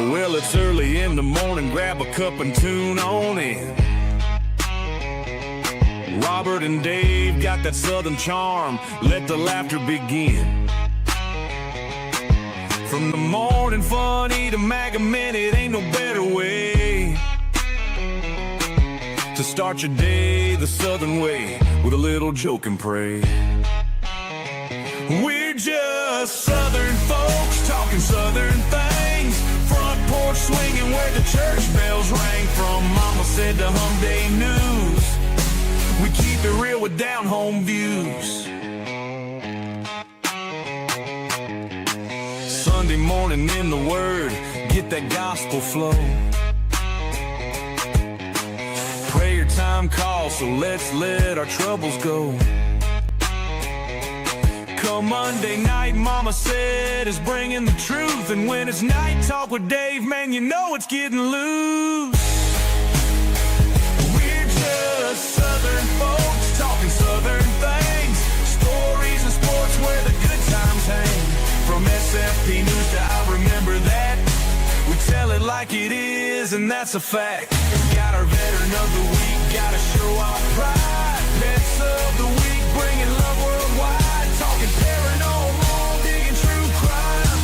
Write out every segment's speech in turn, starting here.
Well, it's early in the morning, grab a cup and tune on in. Robert and Dave got that southern charm, let the laughter begin. From the morning funny to Maga Minute, ain't no better way to start your day the southern way, with a little joke and pray. We're just southern folks talking southern things, front porch swinging where the church bells rang. From mama said to hum day news, we keep it real with down home views. Sunday morning in the Word, get that gospel flow. Prayer time calls, so let's let our troubles go. Come Monday night, mama said, is bringing the truth. And when it's night talk with Dave, man, you know it's getting loose. We're just southern folks talking southern things, stories and sports where the good times hang. From SFP News to I Remember That, we tell it like it is, and that's a fact. Got our veteran of the week, gotta show our pride. Pets of the week, bringing love worldwide. Talking paranormal, digging true crime.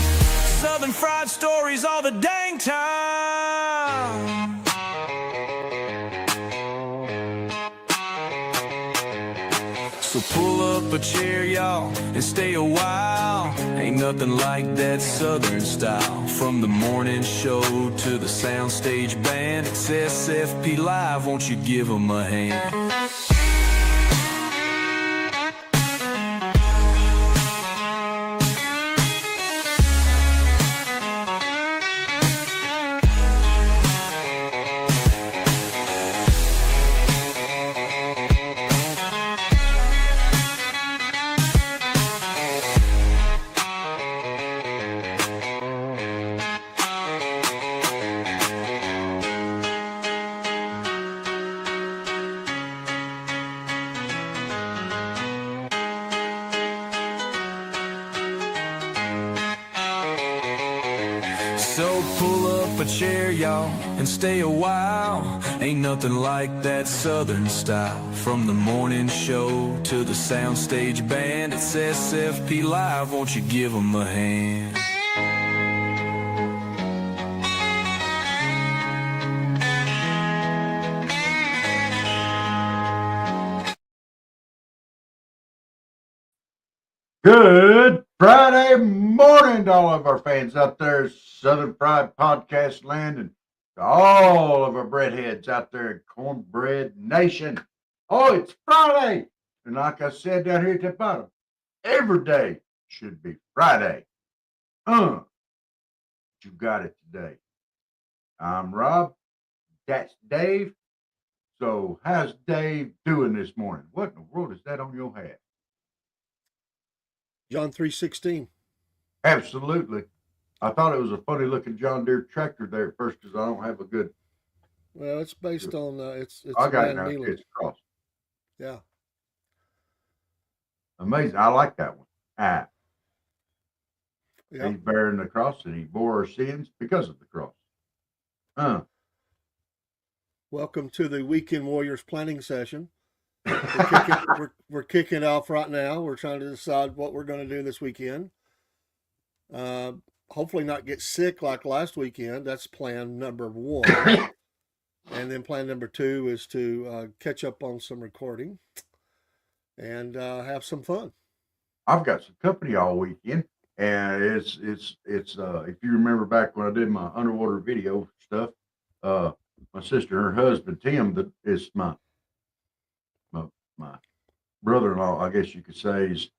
Southern fried stories all the dang time. So pull up a chair, y'all, and stay a while. Ain't nothing like that southern style. From the morning show to the soundstage band, it's SFP Live, won't you give them a hand? So pull up a chair, y'all, and stay a while. Ain't nothing like that southern style. From the morning show to the soundstage band, it's SFP Live, won't you give them a hand? Good Friday morning to all of our fans out there, Southern Fried Podcast Land, and to all of our breadheads out there in Cornbread Nation. Oh, it's Friday. And like I said down here at the bottom, every day should be Friday. You got it today. I'm Rob. That's Dave. So how's Dave doing this morning? What in the world is that on your hat? John 3:16. Absolutely. I thought it was a funny looking John Deere tractor there at first because I don't have a good. Well, it's based on it's I got it Van now. Nealon. It's cross. Yeah. Amazing. I like that one. Yeah. He's bearing the cross and he bore our sins because of the cross. Welcome to the Weekend Warriors planning session. We're kicking off right now. We're trying to decide what we're going to do this weekend. Hopefully not get sick like last weekend. That's plan number one. And then plan number two is to catch up on some recording and have some fun. I've got some company all weekend, and it's if you remember back when I did my underwater video stuff, my sister and her husband Tim, that is my brother-in-law, I guess you could say, his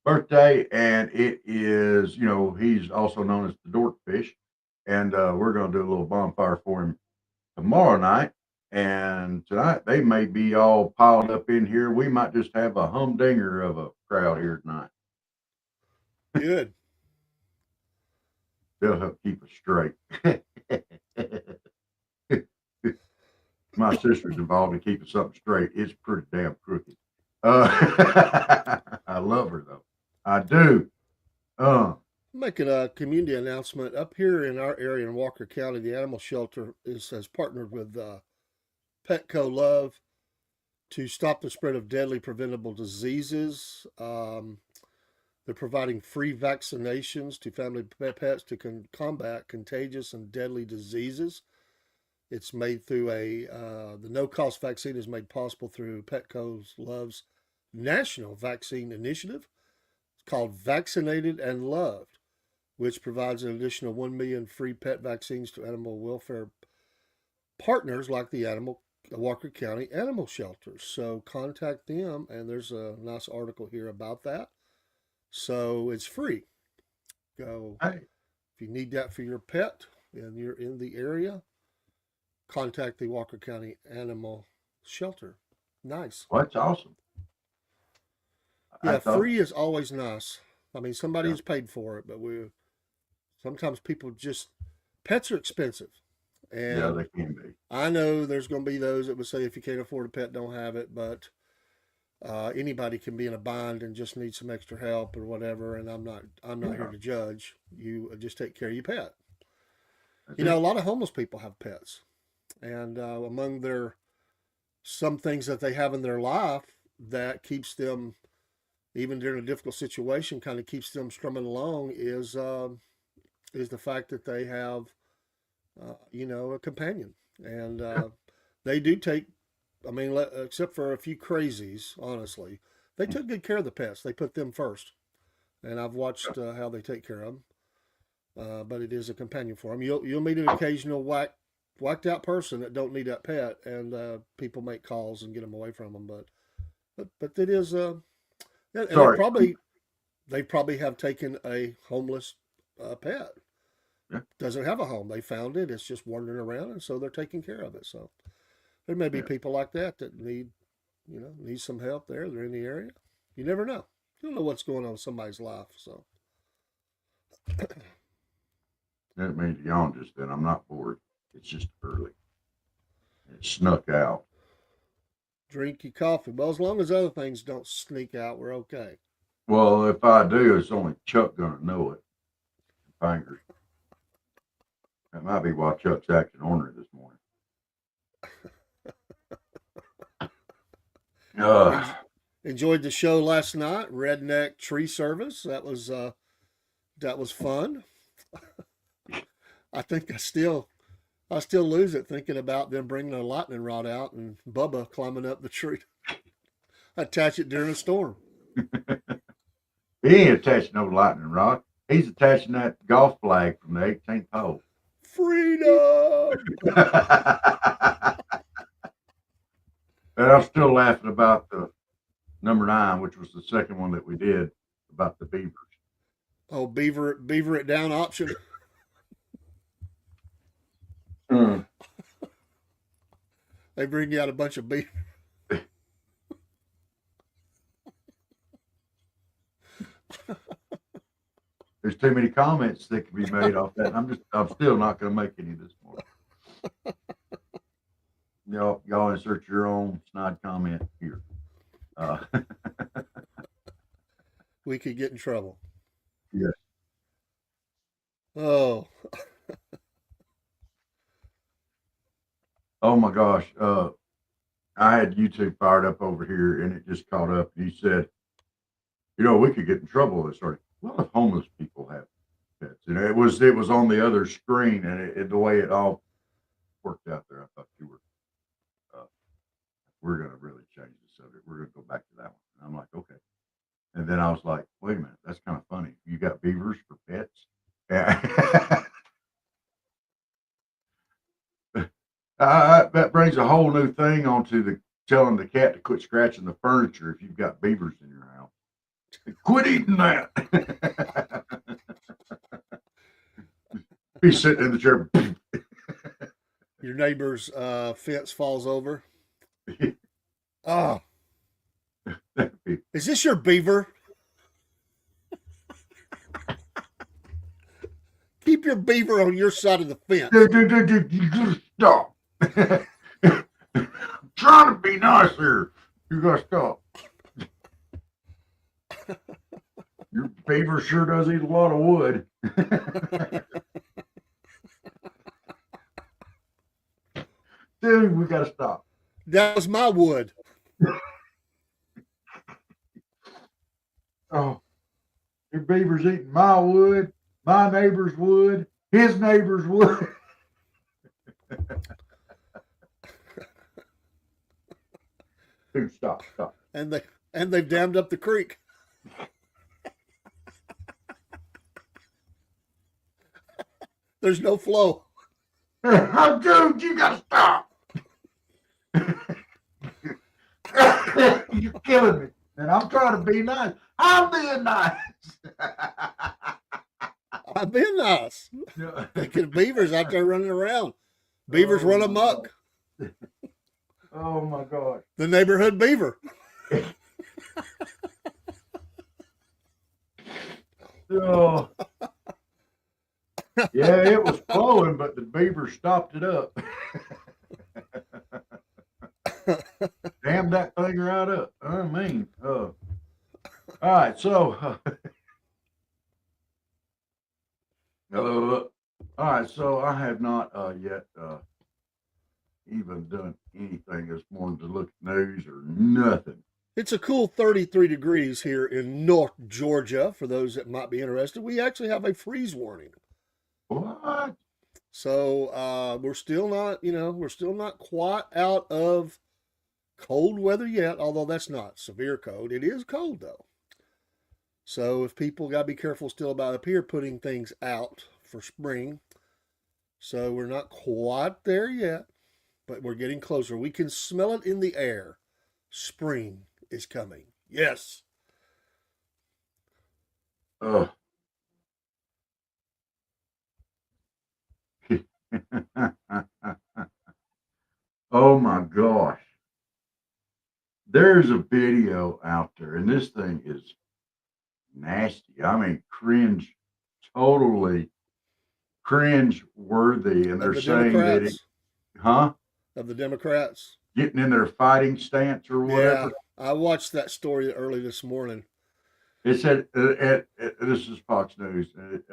birthday, and it is, he's also known as the Dorkfish, and we're going to do a little bonfire for him tomorrow night, and tonight they may be all piled up in here. We might just have a humdinger of a crowd here tonight. Good. They'll help keep us straight. My sister's involved in keeping something straight. It's pretty damn crooked. I love her though. I do. making a community announcement up here in our area in Walker County. The animal shelter has partnered with Petco Love to stop the spread of deadly preventable diseases. They're providing free vaccinations to family pets to combat contagious and deadly diseases. It's made through the no-cost vaccine is made possible through Petco Love's National Vaccine Initiative. It's called Vaccinated and Loved, which provides an additional 1 million free pet vaccines to animal welfare partners like the Walker County Animal Shelters. So contact them, and there's a nice article here about that. So it's free. Go. Hey, If you need that for your pet and you're in the area, contact the Walker County Animal Shelter. Nice. well, that's awesome. Yeah, free is always nice. I mean, somebody has paid for it, but sometimes people pets are expensive. And Yeah, they can be. I know there's going to be those that would say if you can't afford a pet, don't have it, but anybody can be in a bind and just need some extra help or whatever. And I'm not here to judge. You just take care of your pet. That's You know, a lot of homeless people have pets, and among some things that they have in their life that keeps them, even during a difficult situation, kind of keeps them strumming along is the fact that they have, a companion, and they do take. I mean, except for a few crazies, honestly, they took good care of the pets. They put them first, and I've watched how they take care of them. But it is a companion for them. You'll meet an occasional whacked out person that don't need that pet, and people make calls and get them away from them. But it is and they probably have taken a homeless pet. Yeah. Doesn't have a home. They found it. It's just wandering around, and so they're taking care of it. So there may be people like that need some help there. They're in the area. You never know. You don't know what's going on in somebody's life. So That means yawn just then. I'm not bored. It's just early. It snuck out. drink your coffee. Well, as long as other things don't sneak out, we're okay. Well, if I do, it's only Chuck gonna know it. Fingers. That might be why Chuck's acting ornery this morning. Enjoyed the show last night. Redneck tree service. That was fun. I think I still lose it thinking about them bringing a lightning rod out and Bubba climbing up the tree. Attach it during a storm. He ain't attaching no lightning rod. He's attaching that golf flag from the 18th hole. Freedom! And I'm still laughing about the number 9, which was the second one that we did about the beavers. Oh, beaver it down option. They bring you out a bunch of beaver. There's too many comments that can be made off that. I'm still not going to make any this morning. Y'all insert your own snide comment here. We could get in trouble. Yes. Oh. Oh my gosh. I had YouTube fired up over here and it just caught up. And he said, we could get in trouble with this. Well, if homeless people have pets, and it was on the other screen, and the way it all worked out there, I thought you were. We're going to really change the subject. We're going to go back to that one. And I'm like, okay. And then I was like, wait a minute, that's kind of funny. You got beavers for pets? Yeah. That brings a whole new thing onto telling the cat to quit scratching the furniture if you've got beavers in your house. Quit eating that. He's sitting in the chair. Your neighbor's fence falls over. Oh. Is this your beaver? Keep your beaver on your side of the fence. Stop. I'm trying to be nice here. You gotta stop. Beaver sure does eat a lot of wood. Dude, we gotta stop. That was my wood. Oh, your beaver's eating my wood, my neighbor's wood, his neighbor's wood. Dude, stop. And they've dammed up the creek. There's no flow. Dude, you gotta stop. You're killing me. And I'm trying to be nice. I'm being nice. I'm being nice. Yeah. Thinking beavers out there running around. Beavers run amok. Oh my God. The neighborhood beaver. Oh. Yeah, it was flowing, but the beaver stopped it up. Damn that thing right up. I mean, all right, so all right, so I have not yet even done anything this morning to look at news or nothing. It's a cool 33 degrees here in North Georgia. For those that might be interested, we actually have a freeze warning. What? So we're still not quite out of cold weather yet, although that's not severe cold. It is cold though. So if people got to be careful still about up here putting things out for spring. So we're not quite there yet, but we're getting closer. We can smell it in the air. Spring is coming. Yes. Oh. Oh my gosh. There's a video out there, and this thing is nasty. I mean, totally cringe worthy. And they're the saying that it, Democrats? Of the Democrats? Getting in their fighting stance or whatever. Yeah, I watched that story early this morning. It said, this is Fox News, and it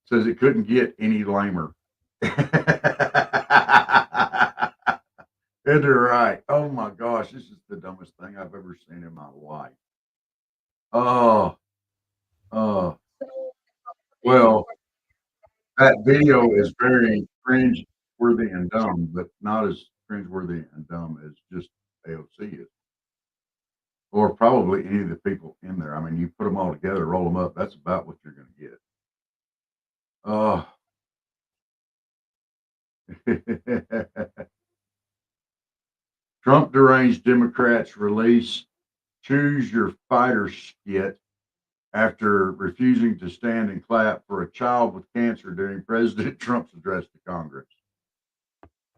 says it couldn't get any lamer. And they're right. Oh my gosh, this is the dumbest thing I've ever seen in my life. Oh, well, that video is very cringe-worthy and dumb, but not as cringe-worthy and dumb as just AOC is. Or probably any of the people in there. I mean, you put them all together, roll them up, that's about what you're going to get. Oh. Trump deranged Democrats release Choose Your Fighter skit after refusing to stand and clap for a child with cancer during President Trump's address to Congress.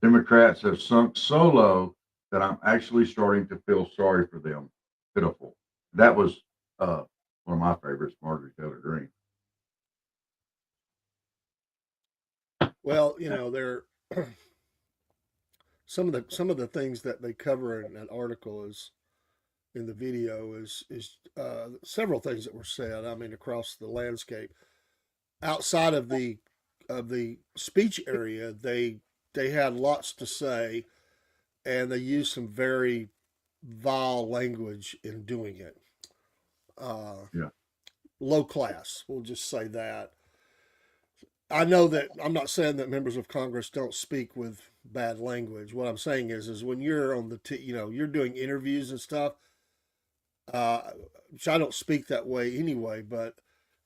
Democrats have sunk so low that I'm actually starting to feel sorry for them. Pitiful. That was one of my favorites, Marjorie Taylor Greene. Well, they're some of the things that they cover in that article is in the video is several things that were said. I mean, across the landscape, outside of the speech area, they had lots to say, and they used some very vile language in doing it. Yeah. Low class, we'll just say that. I know that I'm not saying that members of Congress don't speak with bad language. What I'm saying is when you're on the, you're doing interviews and stuff, which I don't speak that way anyway, but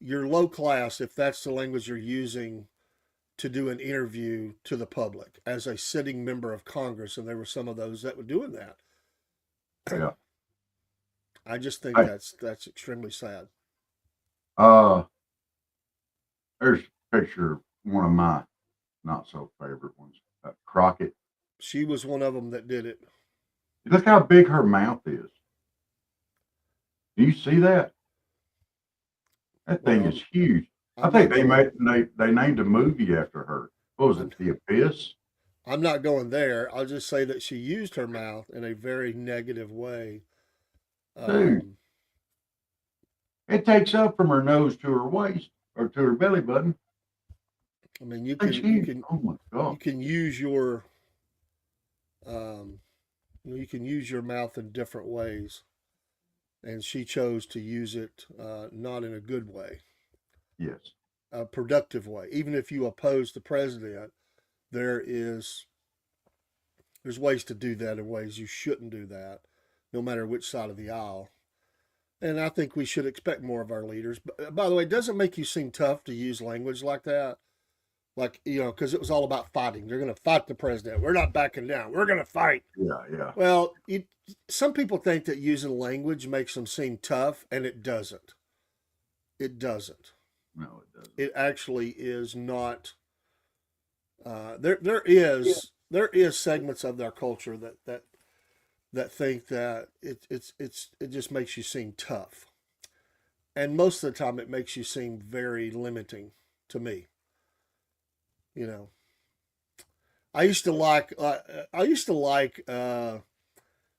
you're low class if that's the language you're using to do an interview to the public as a sitting member of Congress. And there were some of those that were doing that. Yeah. I just think that's extremely sad. There's a picture of one of my not so favorite ones, Crockett. She was one of them that did it. Look how big her mouth is. Do you see that? That thing is huge. I think they named a movie after her. What was it, The Abyss? I'm not going there. I'll just say that she used her mouth in a very negative way. Dude. It takes up from her nose to her waist or to her belly button. I mean, you It's can you huge. can Oh my you God. can use your you can use your mouth in different ways, and she chose to use it not in a good way, Yes. a productive way. Even if you oppose the president, there is there's ways to do that and ways you shouldn't do that, no matter which side of the aisle. And I think we should expect more of our leaders. But by the way, it doesn't make you seem tough to use language like that. Like, because it was all about fighting. They're going to fight the president. We're not backing down. We're going to fight. Yeah. Yeah. Well, some people think that using language makes them seem tough, and it doesn't. It doesn't. No, it doesn't. It actually is not. There is segments of their culture that think that it just makes you seem tough, and most of the time it makes you seem very limiting to me. I used to like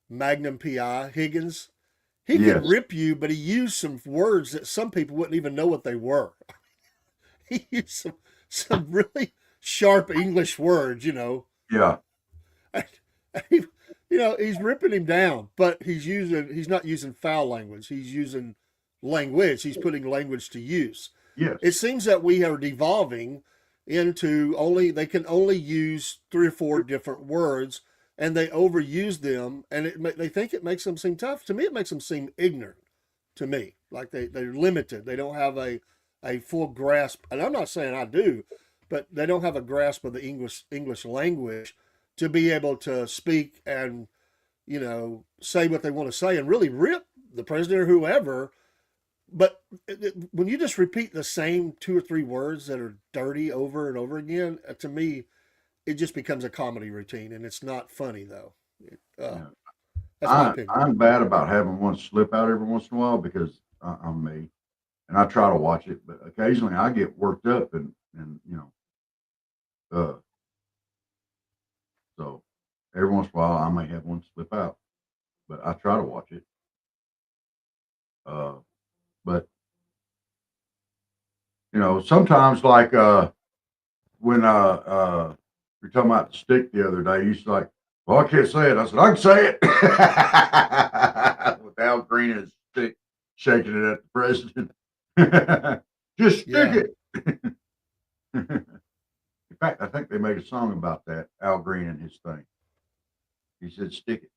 Magnum PI Higgins. He could Yes. rip you, but he used some words that some people wouldn't even know what they were. He used some really sharp English words, Yeah. And he's ripping him down, but he's not using foul language. He's using language. He's putting language to use. Yes. It seems that we are devolving into they can only use 3 or 4 different words, and they overuse them, and they think it makes them seem tough. To me, it makes them seem ignorant. To me, like they're limited. They don't have a full grasp, and I'm not saying I do, but they don't have a grasp of the English language to be able to speak and say what they want to say and really rip the president or whoever. But when you just repeat the same 2 or 3 words that are dirty over and over again, to me, it just becomes a comedy routine, and it's not funny though. Yeah. That's my opinion. I'm bad about having one slip out every once in a while because I'm me, and I try to watch it, but occasionally I get worked up and so every once in a while I may have one slip out, but I try to watch it. But sometimes like when you're talking about the stick the other day, you like, well, I can't say it. I said, I can say it. With Al Green and his stick shaking it at the president. Just stick it. In fact, I think they made a song about that, Al Green and his thing. He said, stick it.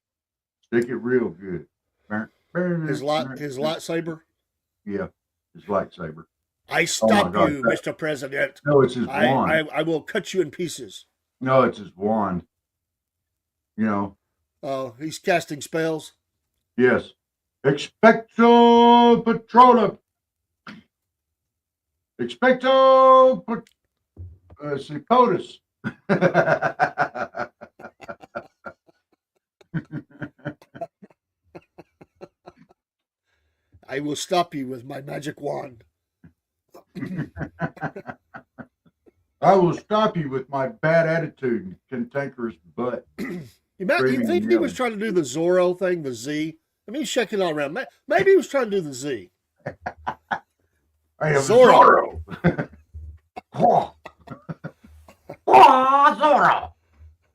Stick it real good. His lightsaber? Yeah, his lightsaber. I stop God, you, Mr. President. No, it's his wand. I will cut you in pieces. No, it's his wand. Oh, he's casting spells. Yes. Expecto Patronum. Expecto POTUS. I will stop you with my magic wand. I will stop you with my bad attitude and cantankerous butt. You think he was trying to do the Zorro thing, the Z? I mean, he's shaking all around. Maybe he was trying to do the Z. I am Zorro. Zorro.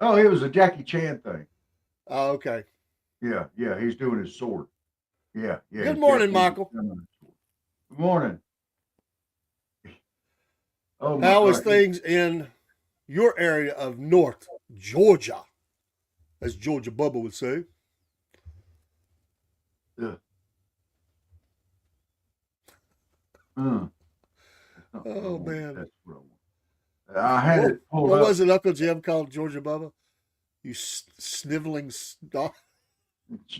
Oh, it was a Jackie Chan thing. Oh, okay. Yeah, he's doing his sword. Yeah. Good morning, Michael. Good morning. Oh, How is things in your area of North Georgia, as Georgia Bubba would say? Yeah. Oh, man. That's wrong. I had it pulled What up. was it Uncle Jim called Georgia Bubba? You sniveling snot.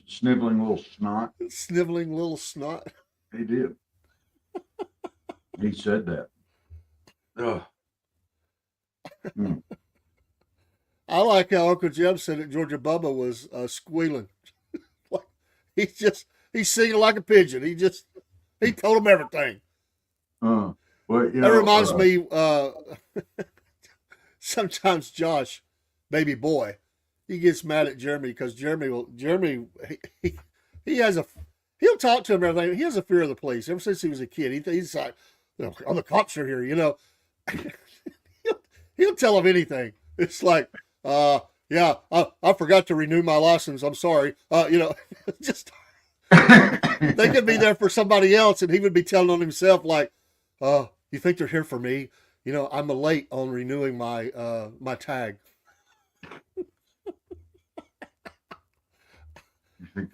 Sniveling little snot. Sniveling little snot. He did. He said that. Ugh. I like how Uncle Jim said that Georgia Bubba was squealing. He's singing like a pigeon. He told him everything. Well, That reminds me, sometimes Josh, baby boy, he gets mad at Jeremy because he he'll talk to him and everything. He has a fear of the police ever since he was a kid. He's like, oh, the cops are here, he'll tell him anything. It's like, yeah, I forgot to renew my license. I'm sorry. Just they could be there for somebody else, and he would be telling on himself like, you think they're here for me? I'm late on renewing my my tag.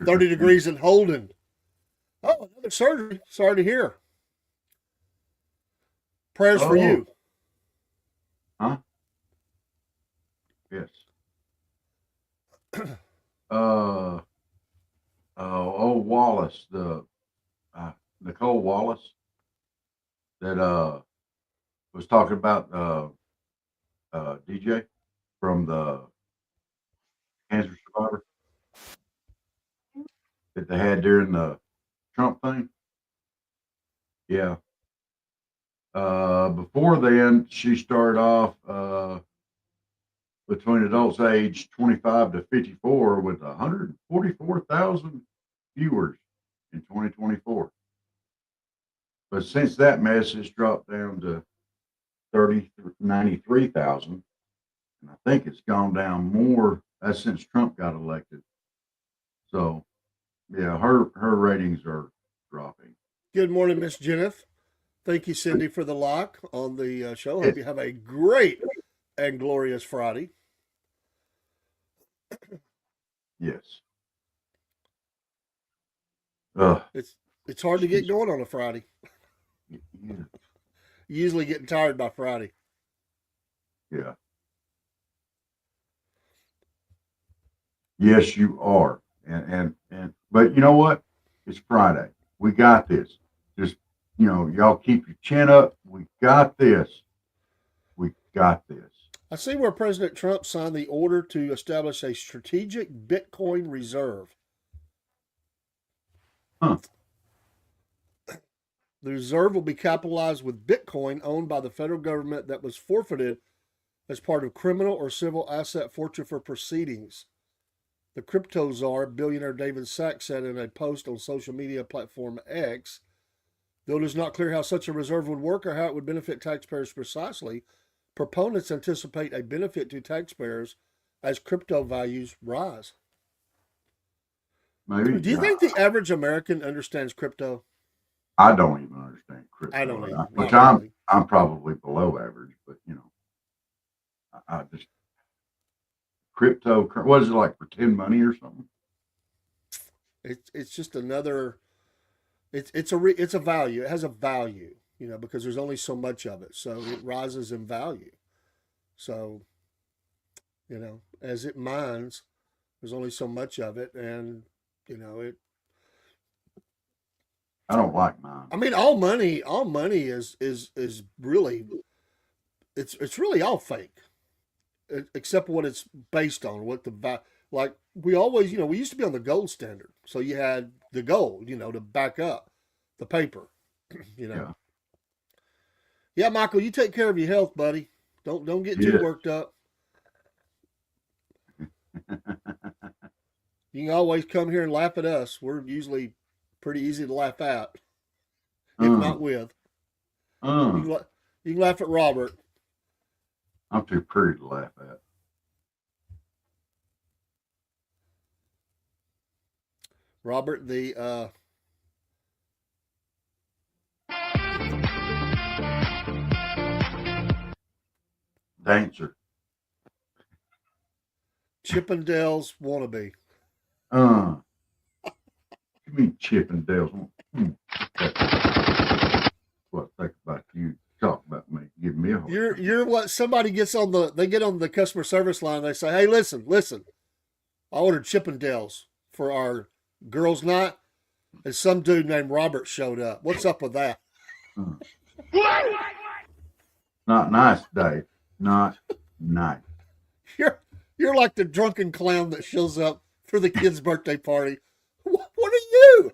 30 degrees in Holden. Oh, another surgery. Sorry to hear. Prayers for you. Huh? Yes. Wallace, Nicole Wallace, that was talking about DJ from the cancer survivor that they had during the Trump thing. Yeah. Before then, she started off between adults age 25 to 54 with 144,000 viewers in 2024. But since that mess, it's dropped down to 93,000. And I think it's gone down more. That's since Trump got elected. So, yeah, her ratings are dropping. Good morning, Miss Jennifer. Thank you, Cindy, for the lock on the show. Hope you have a great and glorious Friday. Yes. It's hard to get going on a Friday. Yeah. Usually getting tired by Friday. Yeah. Yes, you are. And but you know what? It's Friday. We got this. Just, y'all keep your chin up. We got this. We got this. I see where President Trump signed the order to establish a strategic Bitcoin reserve. Huh. The reserve will be capitalized with Bitcoin owned by the federal government that was forfeited as part of criminal or civil asset forfeiture proceedings. The crypto czar, billionaire David Sachs, said in a post on social media platform X, though it is not clear how such a reserve would work or how it would benefit taxpayers precisely, proponents anticipate a benefit to taxpayers as crypto values rise. Maybe. Do you think the average American understands crypto? I don't even understand crypto. I don't either. Which I'm probably below average, but I just crypto. What is it, like pretend money or something? It's just another. It's a value. It has a value, because there's only so much of it, so it rises in value. So, as it mines, there's only so much of it, and it. I don't like mine. I mean, all money is really, it's really all fake, except what it's based on. Like we always, we used to be on the gold standard, so you had the gold, to back up the paper, Yeah. Yeah, Michael, you take care of your health, buddy. Don't get too worked up. You can always come here and laugh at us. We're usually pretty easy to laugh at, if not with. You can laugh at Robert. I'm too pretty to laugh at. Robert, the Dancer. Chippendales wannabe. You mean Chippendales? What I think about you? Talk about me. Give me a hard. You're what somebody gets on they get on the customer service line. They say, "Hey, listen. I ordered Chippendales for our girls' night, and some dude named Robert showed up. What's up with that?" Not nice, Dave. Not nice. You're like the drunken clown that shows up for the kid's birthday party. What are you?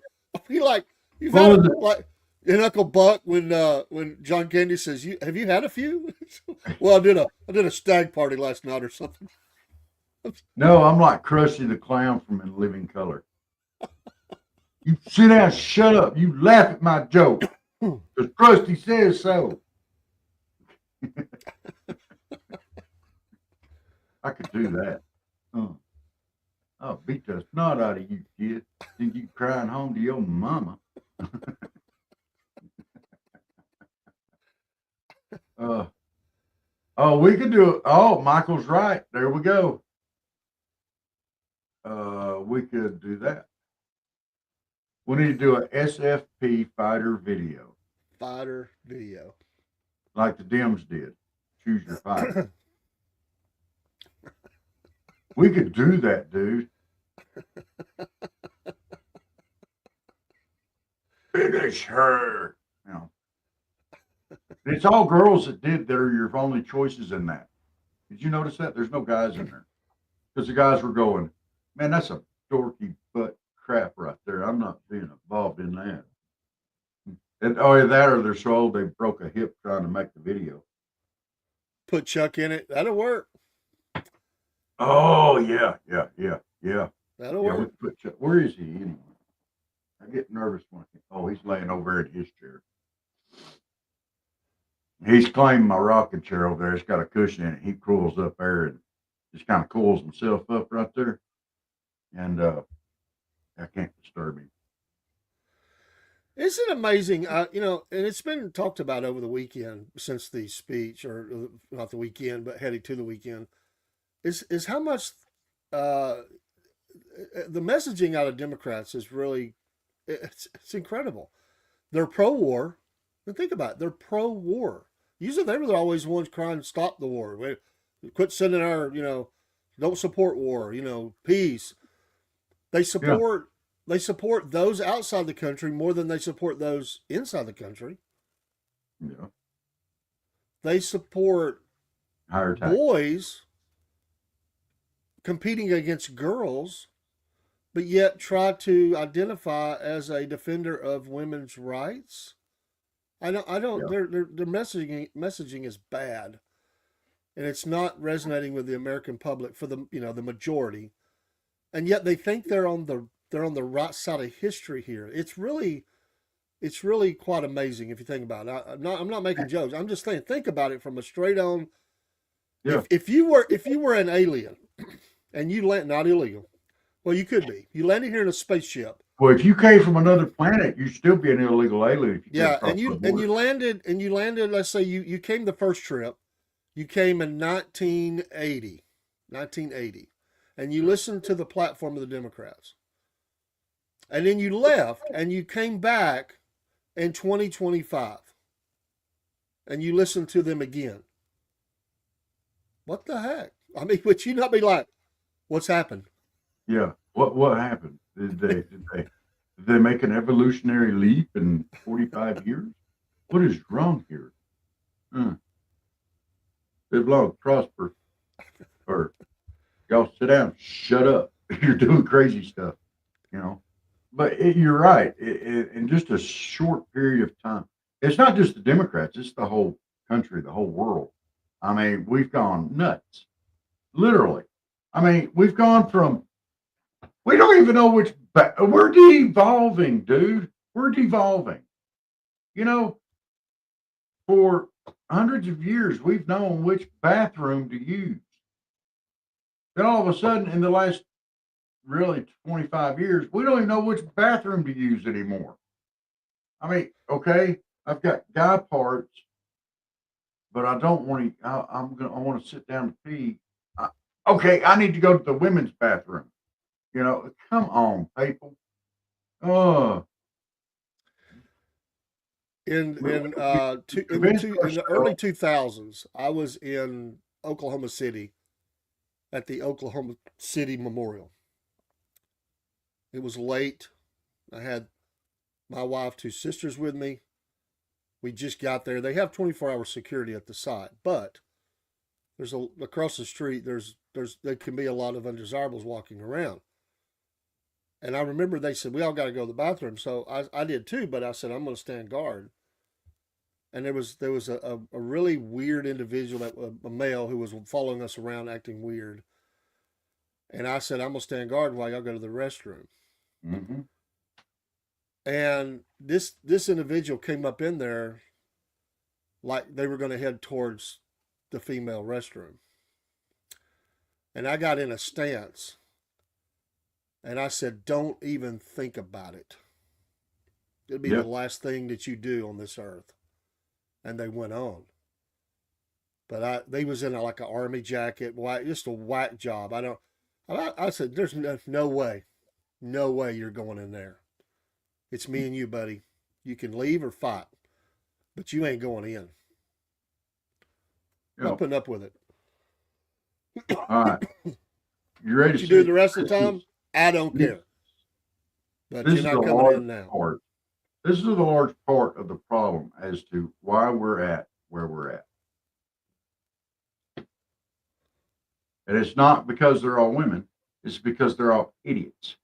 You're like you've had like in Uncle Buck when John Candy says, "Have you had a few?" Well, I did a stag party last night or something. No, I'm like Krusty the Clown from In Living Color. You sit down, shut up. You laugh at my joke. Because Krusty says so. I could do that. I'll beat the snot out of you, kid. Think you crying home to your mama. We could do it. Oh, Michael's right. There we go. We could do that. We need to do a SFP fighter video. Fighter video. Like the Dems did. Choose your fighter. We could do that, dude. Finish her. You know. It's all girls that are your only choices in that. Did you notice that? There's no guys in there. Because the guys were going, man, that's a dorky butt crap right there. I'm not being involved in that. And that or they're so old they broke a hip trying to make the video. Put Chuck in it. That'll work. Oh, yeah. That'll work. Where is he anyway? I get nervous when he's laying over in his chair. He's claimed my rocking chair over there. It's got a cushion in it. He crawls up there and just kind of cools himself up right there. And I can't disturb him. Isn't it amazing? And it's been talked about over the weekend since the speech, or not the weekend, but heading to the weekend, is how much the messaging out of Democrats is really, it's incredible. They're pro-war. And think about it. They're pro-war. Usually they were always ones crying to stop the war. Quit sending our, don't support war, peace. They support those outside the country more than they support those inside the country. Yeah. They support boys competing against girls, but yet try to identify as a defender of women's rights. I don't. Yeah. Their messaging is bad, and it's not resonating with the American public for the the majority, and yet they think they're on the right side of history here. It's really quite amazing if you think about it. I'm not making jokes. I'm just saying, think about it from a straight on. Yeah. If you were an alien, and you land, not illegal, well, you could be. You landed here in a spaceship. Well, if you came from another planet, you'd still be an illegal alien. And you landed. Let's say you came the first trip. You came in 1980, and you listened to the platform of the Democrats. And then you left, and you came back in 2025, and you listened to them again. What the heck? I mean, would you not be like, what's happened? Yeah. What happened? Did they make an evolutionary leap in 45 years? What is wrong here? Live long, prosper, or y'all sit down, shut up. You're doing crazy stuff, But you're right. In just a short period of time, it's not just the Democrats; it's the whole country, the whole world. I mean, we've gone nuts, literally. I mean, we've gone from. We don't even know which. We're devolving, dude. We're devolving. For hundreds of years, we've known which bathroom to use. Then all of a sudden, in the last really 25 years, we don't even know which bathroom to use anymore. I mean, okay, I've got guy parts, but I don't want to. I want to sit down to pee. Okay, I need to go to the women's bathroom. Come on, people. In the early 2000s, I was in Oklahoma City at the Oklahoma City Memorial. It was late. I had my wife, 2 sisters with me. We just got there. They have 24-hour security at the site, but there's across the street. There can be a lot of undesirables walking around. And I remember they said, we all got to go to the bathroom. So I did too, but I said, I'm going to stand guard. And there was a really weird individual, a male, who was following us around acting weird. And I said, I'm going to stand guard while y'all go to the restroom. Mm-hmm. And this individual came up in there like they were going to head towards the female restroom. And I got in a stance and I said, don't even think about it. It'll be the last thing that you do on this earth. And they went on. But they was in like an army jacket, just a whack job. I said, there's no way you're going in there. It's me and you, buddy. You can leave or fight, but you ain't going in. I'm putting up with it. All right. You ready to do the rest of the time? I don't care. But you're not coming in now. This is the large part of the problem as to why we're at where we're at. And it's not because they're all women. It's because they're all idiots.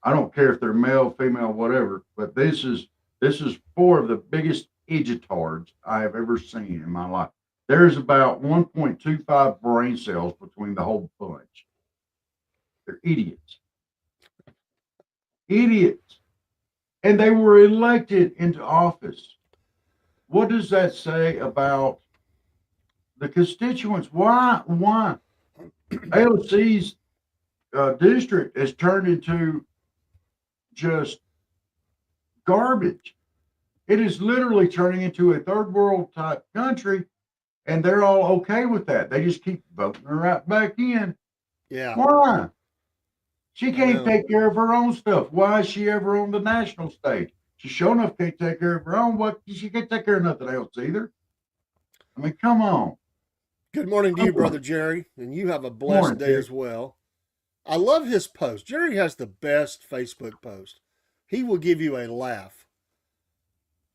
I don't care if they're male, female, whatever, but this is four of the biggest idiotards I have ever seen in my life. There's about 1.25 brain cells between the whole bunch. They're idiots. Idiots. And they were elected into office. What does that say about the constituents? Why AOC's district has turned into just garbage. It is literally turning into a third world type country, and they're all okay with that. They just keep voting her right back in. Yeah. Why? She can't take care of her own stuff. Why is she ever on the national stage? She sure enough can't take care of her own. What? She can't take care of nothing else either. I mean, come on. Good morning to you, Brother Jerry, and you have a blessed day as well. I love his post. Jerry has the best Facebook post. He will give you a laugh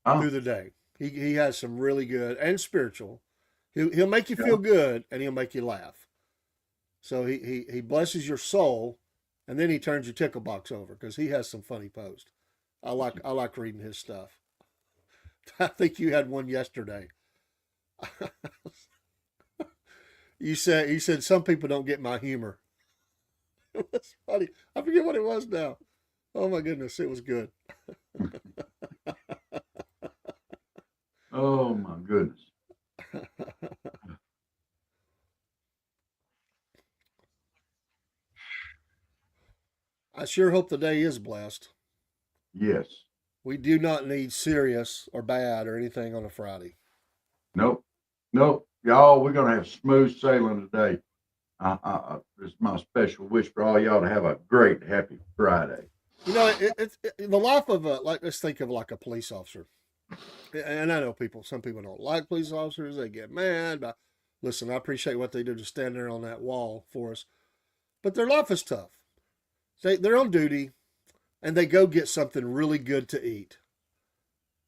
through the day. He has some really good and spiritual. He'll make you feel good, and he'll make you laugh. So he blesses your soul, and then he turns your tickle box over because he has some funny posts. I like reading his stuff. I think you had one yesterday. He said some people don't get my humor. It was funny. I forget what it was now. Oh my goodness, it was good. Oh my goodness. I sure hope the day is blessed. Yes. We do not need serious or bad or anything on a Friday. Nope. Y'all, we're going to have smooth sailing today. It's my special wish for all y'all to have a great, happy Friday. You know, it's the life of let's think of like a police officer. And I know some people don't like police officers. They get mad. But listen, I appreciate what they do to stand there on that wall for us. But their life is tough. They're on duty, and they go get something really good to eat.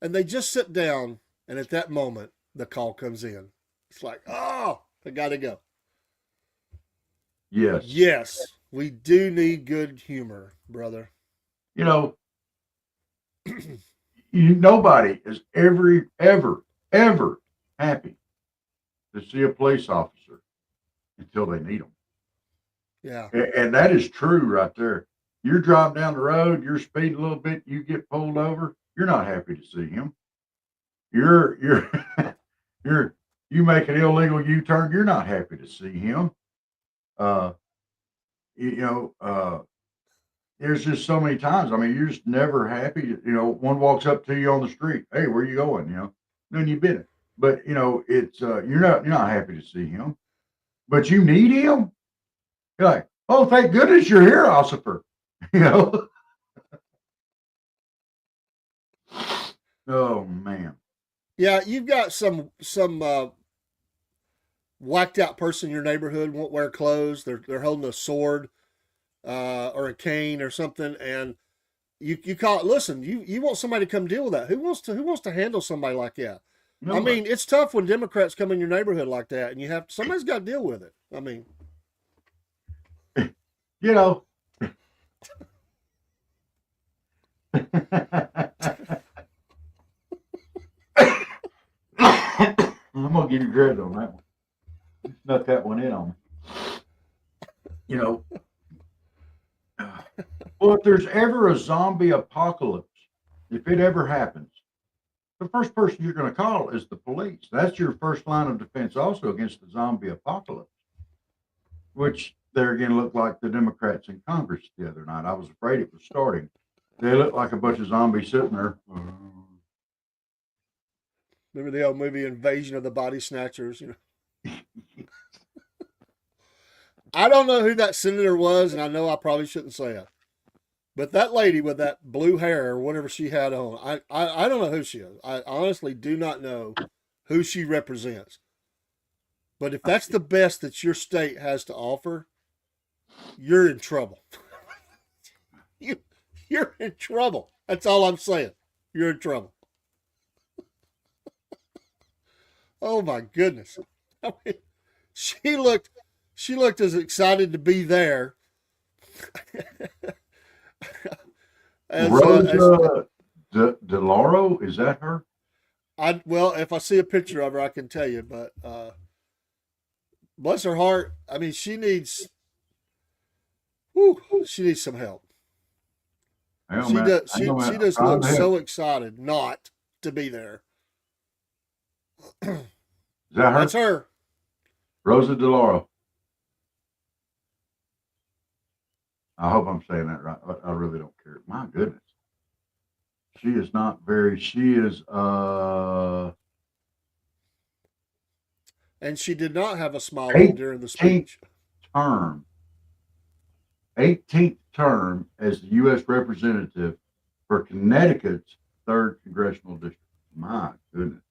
And they just sit down, and at that moment, the call comes in. It's like, oh, I got to go. Yes. Yes, we do need good humor, brother. You know, nobody is ever happy to see a police officer until they need them. Yeah. And that is true right there. You're driving down the road, you're speeding a little bit, you get pulled over, you're not happy to see him. You make an illegal U-turn, you're not happy to see him. There's just so many times. I mean, you're just never happy. One walks up to you on the street. Hey, where you going? Then you've been it. But it's you're not happy to see him, but you need him. You're like, oh, thank goodness you're here, officer. Oh man. Yeah, you've got some whacked out person in your neighborhood won't wear clothes. They're holding a sword or a cane or something, and you call it. Listen, you want somebody to come deal with that. Who wants to handle somebody like that? No, I mean, it's tough when Democrats come in your neighborhood like that, and somebody's got to deal with it. I mean, I'm gonna give you credit on that one. Snuck that one in on me. Well, if there's ever a zombie apocalypse, if it ever happens, the first person you're going to call is the police. That's your first line of defense also against the zombie apocalypse, which there again looked like the Democrats in Congress the other night. I was afraid it was starting. They looked like a bunch of zombies sitting there. Remember the old movie Invasion of the Body Snatchers? You know, I don't know who that senator was, and I know I probably shouldn't say it. But that lady with that blue hair or whatever she had on, I don't know who she is. I honestly do not know who she represents. But if that's the best that your state has to offer, you're in trouble. You're in trouble. That's all I'm saying. You're in trouble. Oh my goodness. I mean, she looked as excited to be there as Rosa DeLauro, is that her? Well, if I see a picture of her, I can tell you. But bless her heart. I mean, she needs some help. She does look so excited not to be there. Is that her? That's her. Rosa DeLauro. I hope I'm saying that right. I really don't care. My goodness. She is not very, she is, and she did not have a smile during the speech. 18th term as the U.S. representative for Connecticut's 3rd Congressional District. My goodness.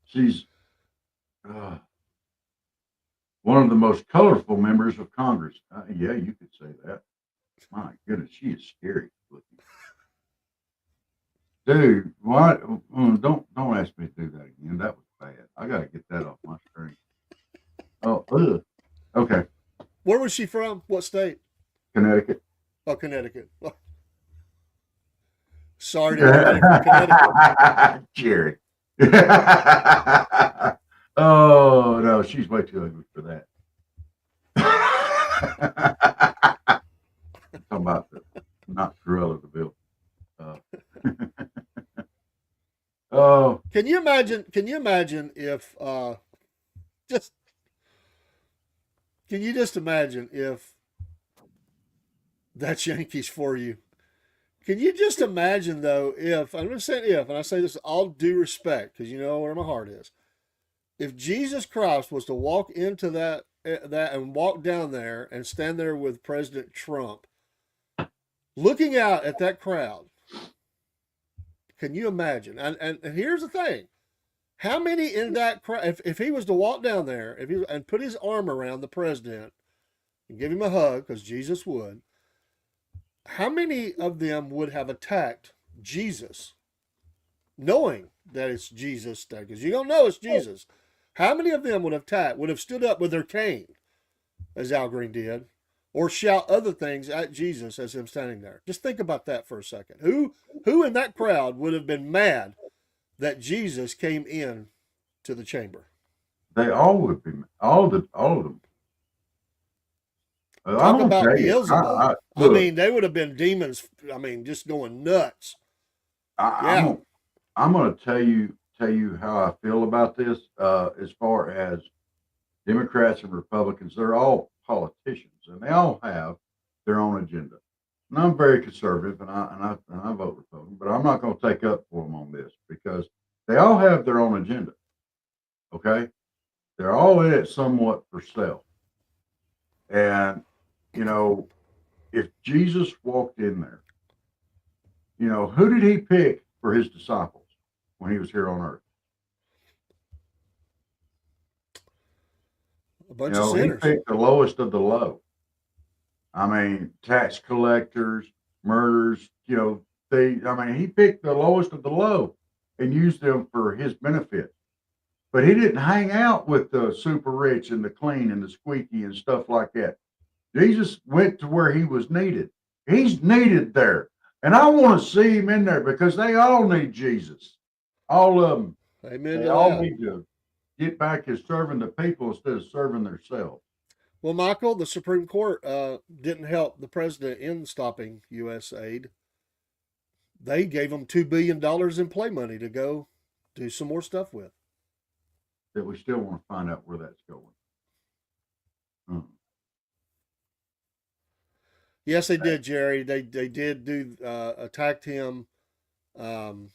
She's one of the most colorful members of Congress. Yeah, you could say that. My goodness, she is scary looking. Dude, what? Don't ask me to do that again. That was bad. I got to get that off my screen. Oh, okay. Where was she from? What state? Connecticut. Oh, Connecticut. Sorry to everybody from Connecticut. Jerry. Oh, no, she's way too ugly for that. Talking about not Cruella de Vil. Oh, Can you imagine if can you just imagine if that's Yankees for you? Can you just imagine though if, I'm just saying if, and I say this with all due respect because you know where my heart is, if Jesus Christ was to walk into that and walk down there and stand there with President Trump, looking out at that crowd, can you imagine? And here's the thing. How many in that crowd, if he was to walk down there and put his arm around the president and give him a hug, because Jesus would, how many of them would have attacked Jesus, knowing that it's Jesus? Because you don't know it's Jesus. How many of them would have stood up with their cane, as Al Green did, or shout other things at Jesus as him standing there? Just think about that for a second. Who in that crowd would have been mad that Jesus came in to the chamber? they all would be. All of them. Talk about Beelzebub. I look, mean, they would have been demons. I mean, just going nuts. I'm going to tell you how I feel about this. As far as Democrats and Republicans, they're all politicians, and they all have their own agenda. And I'm very conservative, and I vote Republican, but I'm not going to take up for them on this because they all have their own agenda. Okay, they're all in it somewhat for self. And you know, if Jesus walked in there, you know, who did he pick for his disciples when he was here on earth? A bunch of sinners. He picked the lowest of the low. I mean, tax collectors, murderers, thieves. I mean, he picked the lowest of the low and used them for his benefit. But he didn't hang out with the super rich and the clean and the squeaky and stuff like that. Jesus went to where he was needed. He's needed there. And I want to see him in there because they all need Jesus. All of them. Amen. They all need to get back to serving the people instead of serving themselves. Well, Michael, the Supreme Court didn't help the president in stopping U.S. aid. They gave him $2 billion in play money to go do some more stuff with. That we still want to find out where that's going. Yes, they did, Jerry. They did do attacked him, and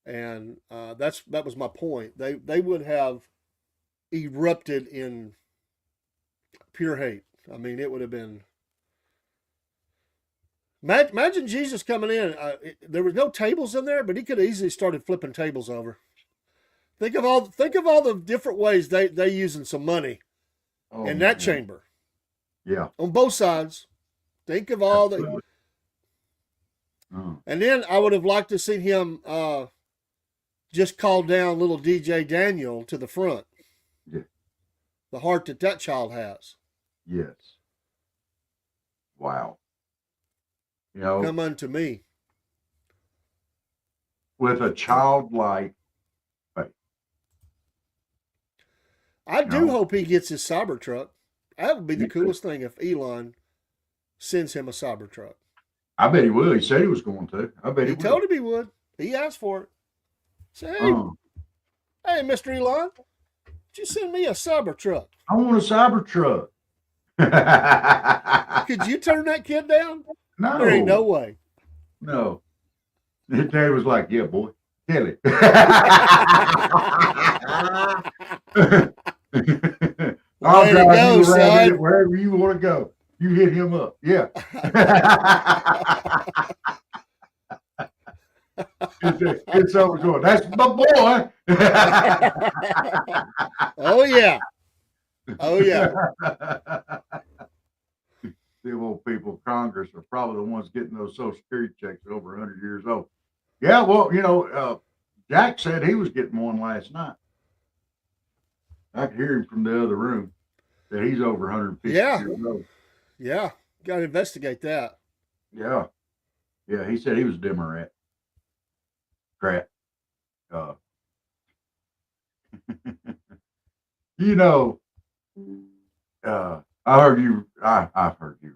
that was my point. They would have erupted in pure hate. I mean, it would have been. Imagine Jesus coming in. There was no tables in there, but he could have easily started flipping tables over. Think of all the different ways they using some money in that chamber. Yeah, on both sides. Think of all the. And then I would have liked to see him just call down little DJ Daniel to the front. Yeah. The heart that child has. Yes. Wow. You know, come unto me. With a childlike faith. I do hope he gets his Cybertruck. That would be the coolest thing if Elon sends him a Cybertruck. I bet he will. He said he was going to. I bet he will. He told him he would. He asked for it. Say, hey, Mr. Elon, would you send me a Cybertruck? I want a Cybertruck. Could you turn that kid down? No. There ain't no way. No. His dad was like, yeah, boy, tell it. I'll drive you around it wherever you want to go. You hit him up. Yeah. It's over going. That's my boy. Oh, yeah. Oh, yeah. The old people of Congress are probably the ones getting those Social Security checks at over 100 years old. Yeah, well, you know, Jack said he was getting one last night. I could hear him from the other room that he's over 150 years old. Yeah, got to investigate that. Yeah. Yeah, he said he was a Democrat. You know, I heard you. I've heard you.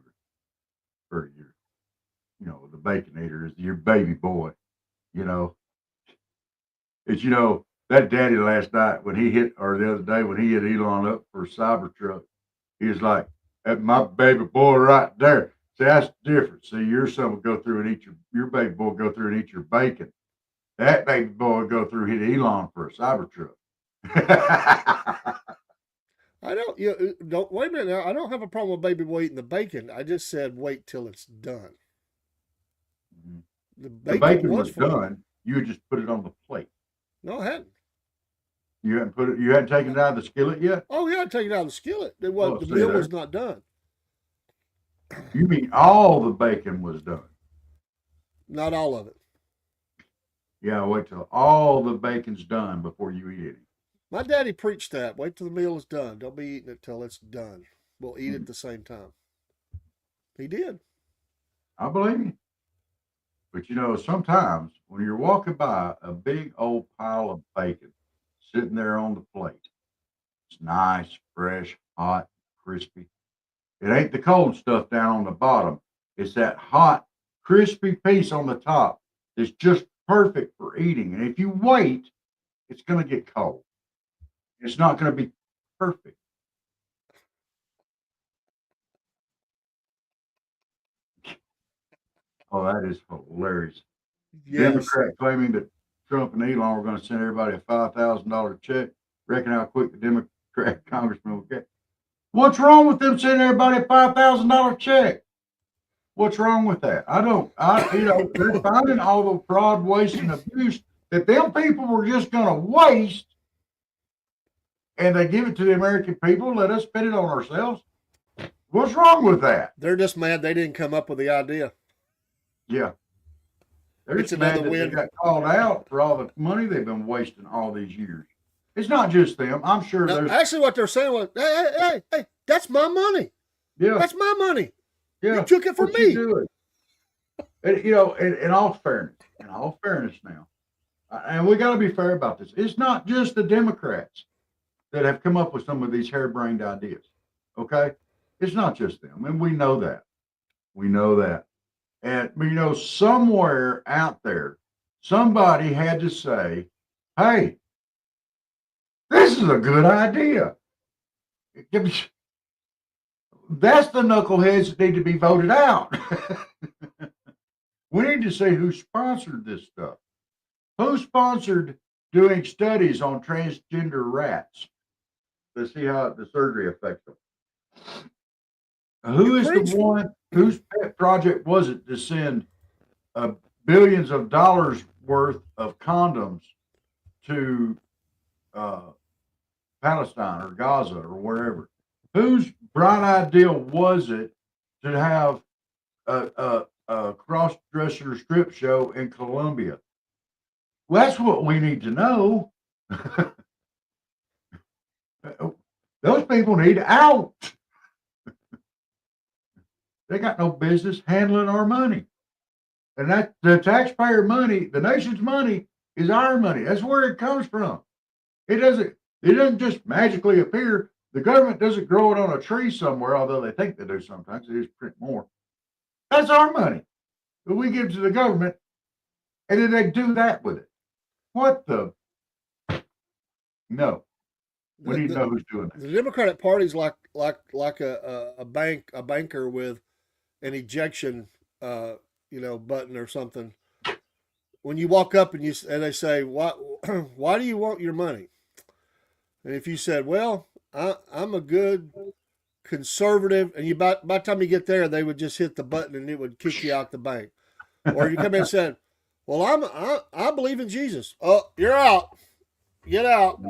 Heard you. You know, the Baconator is your baby boy. You know, it's that daddy last night when he hit, or the other day when he hit Elon up for a Cybertruck, he was like, "That's my baby boy right there." See, that's different. See, your son will go through and eat your baby boy will go through and eat your bacon. That baby boy will go through and hit Elon for a Cybertruck. I don't. Don't wait a minute. Now. I don't have a problem with baby boy eating the bacon. I just said wait till it's done. Mm-hmm. The bacon was done. You had just put it on the plate. No, I hadn't. You hadn't put it. You hadn't taken it out of the skillet yet. Oh yeah, I taken it out of the skillet. The meal was not done. You mean all the bacon was done? Not all of it. Yeah, wait till all the bacon's done before you eat it. My daddy preached that. Wait till the meal is done. Don't be eating it till it's done. We'll eat it at the same time. He did. I believe you. But sometimes when you're walking by a big old pile of bacon sitting there on the plate, it's nice, fresh, hot, crispy. It ain't the cold stuff down on the bottom. It's that hot, crispy piece on the top that's just perfect for eating. And if you wait, it's going to get cold. It's not going to be perfect. Oh, that is hilarious. Yes. Democrat claiming that Trump and Elon were going to send everybody a $5,000 check. Reckon how quick the Democrat congressman will get. What's wrong with them sending everybody a $5,000 check? What's wrong with that? They're finding all the fraud, waste, and abuse that them people were just going to waste, and they give it to the American people, let us spend it on ourselves. What's wrong with that? They're just mad they didn't come up with the idea. Yeah. They're just mad that they got called out for all the money they've been wasting all these years. It's not just them. I'm sure there's... Actually, what they're saying was, hey, that's my money. Yeah. That's my money. Yeah. You took it from me. And, in all fairness now, and we got to be fair about this. It's not just the Democrats that have come up with some of these harebrained ideas. Okay. It's not just them. And we know that. We know that. And, somewhere out there, somebody had to say, hey, this is a good idea. That's the knuckleheads that need to be voted out. We need to say who sponsored this stuff. Who sponsored doing studies on transgender rats to see how the surgery affects them? Who is the one, whose pet project was it to send billions of dollars worth of condoms to Palestine or Gaza or wherever? Whose bright idea was it to have a cross-dresser strip show in Colombia? Well, that's what we need to know. Those people need out. They got no business handling our money. And that the taxpayer money, the nation's money, is our money. That's where it comes from. It doesn't just magically appear. The government doesn't grow it on a tree somewhere, although they think they do sometimes. They just print more. That's our money. But we give it to the government, and then they do that with it. What the? No. We need to know who's doing that. The Democratic Party's like a banker with an ejection button or something. When you walk up and they say, why do you want your money? And if you said, well, I'm a good conservative, and by the time you get there, they would just hit the button and it would kick you out the bank. Or you come in and said, well, I believe in Jesus. Oh, you're out. Get out.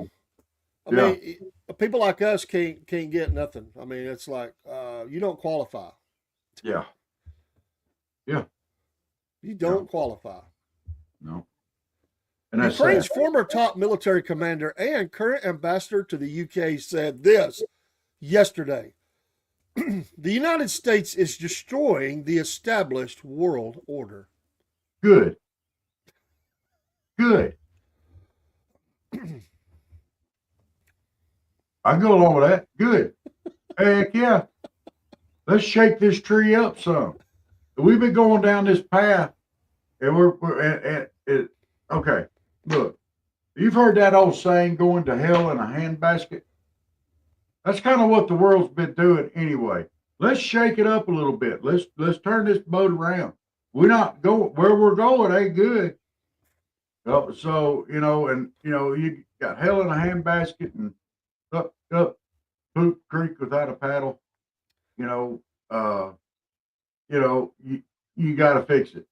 I mean, people like us can't get nothing. I mean, it's like you don't qualify. Yeah. Yeah. You don't qualify. No. And Ukraine's former top military commander and current ambassador to the UK said this yesterday. The United States is destroying the established world order. Good. Good. I go along with that. Good. Heck yeah. Let's shake this tree up some. We've been going down this path, and okay. Look, you've heard that old saying, "Going to hell in a handbasket." That's kind of what the world's been doing anyway. Let's shake it up a little bit. Let's turn this boat around. We're not going where we're going. Ain't good. So you got hell in a handbasket and up poop creek without a paddle. You got to fix it.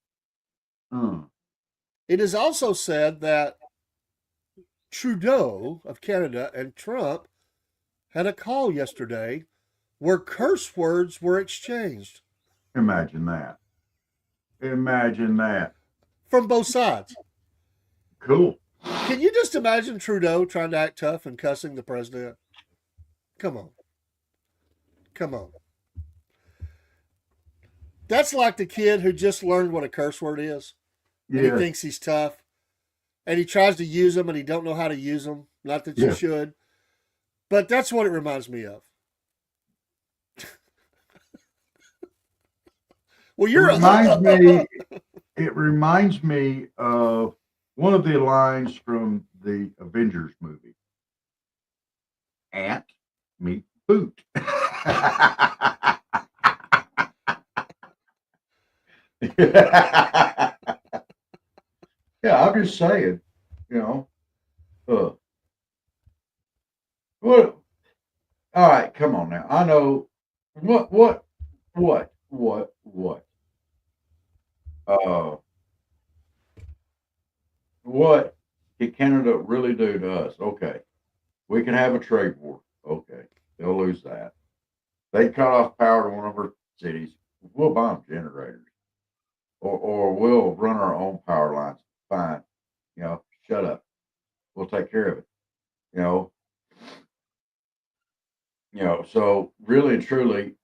It is also said that Trudeau of Canada and Trump had a call yesterday where curse words were exchanged. Imagine that. Imagine that. From both sides. Cool. Can you just imagine Trudeau trying to act tough and cussing the president? Come on. Come on. That's like the kid who just learned what a curse word is. And he thinks he's tough. And he tries to use them and he don't know how to use them. Not that you should. But that's what it reminds me of. Well, it reminds me of one of the lines from the Avengers movie. Ant meet boot. Yeah, I'm just saying, what? All right, come on now. I know what. What did Canada really do to us? Okay, we can have a trade war. Okay, they'll lose that. They cut off power to one of our cities. We'll buy them generators, or we'll run our own power lines. Fine, shut up. We'll take care of it. So really and truly,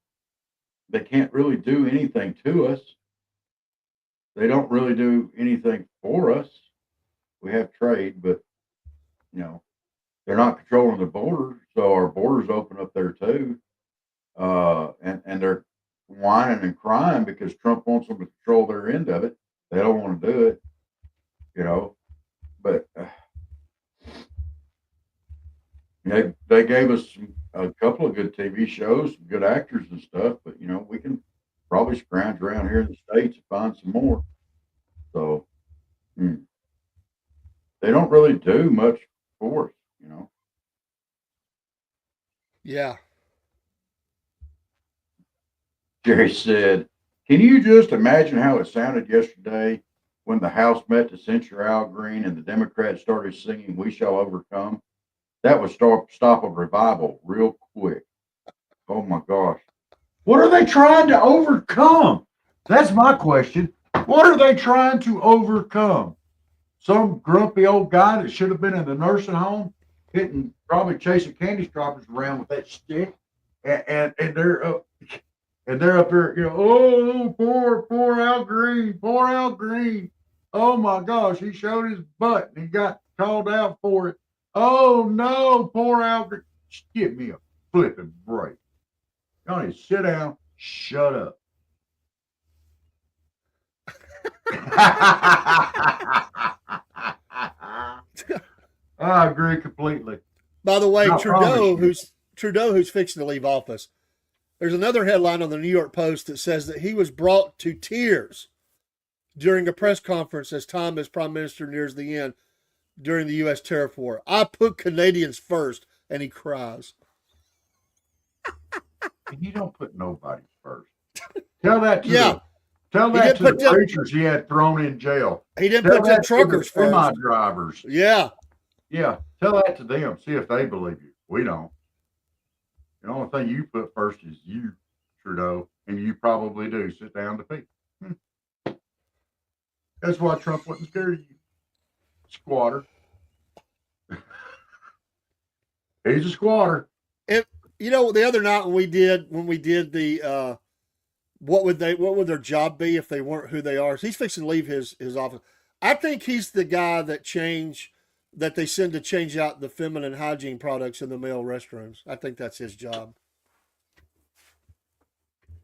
they can't really do anything to us. They don't really do anything for us. We have trade, but they're not controlling the border, so our borders open up there too. and they're whining and crying because Trump wants them to control their end of it. They don't want to do it, you know. But they gave us a couple of good TV shows, some good actors and stuff. But we can probably scrounge around here in the States and find some more. So they don't really do much for us. Yeah. Jerry said, "Can you just imagine how it sounded yesterday when the House met to censure Al Green and the Democrats started singing 'We Shall Overcome'? That would stop a revival real quick." Oh my gosh. What are they trying to overcome? That's my question. What are they trying to overcome? Some grumpy old guy that should have been in the nursing home, probably chasing candy stroppers around with that stick, and they're up there, oh, poor Al Green, poor Al Green. Oh my gosh, he showed his butt and he got called out for it. Oh no, poor Al Green. Just give me a flipping break. Y'all need to sit down, shut up. I agree completely. By the way, I Trudeau, promise who's fixing to leave office. There's another headline on the New York Post that says that he was brought to tears during a press conference as time as prime minister nears the end during the U.S. tariff war. "I put Canadians first," and he cries. you don't put nobody first. Tell that to Yeah. the preachers he had thrown in jail. He didn't Tell put them that to truckers the semi first. drivers. Yeah. Yeah, tell that to them. See if they believe you. We don't. The only thing you put first is you, Trudeau, and you probably do. Sit down to pee. That's why Trump wasn't scared of you, squatter. He's a squatter. The other night when we did the what would their job be if they weren't who they are? So he's fixing to leave his office. I think he's the guy that they send to change out the feminine hygiene products in the male restrooms. I think that's his job.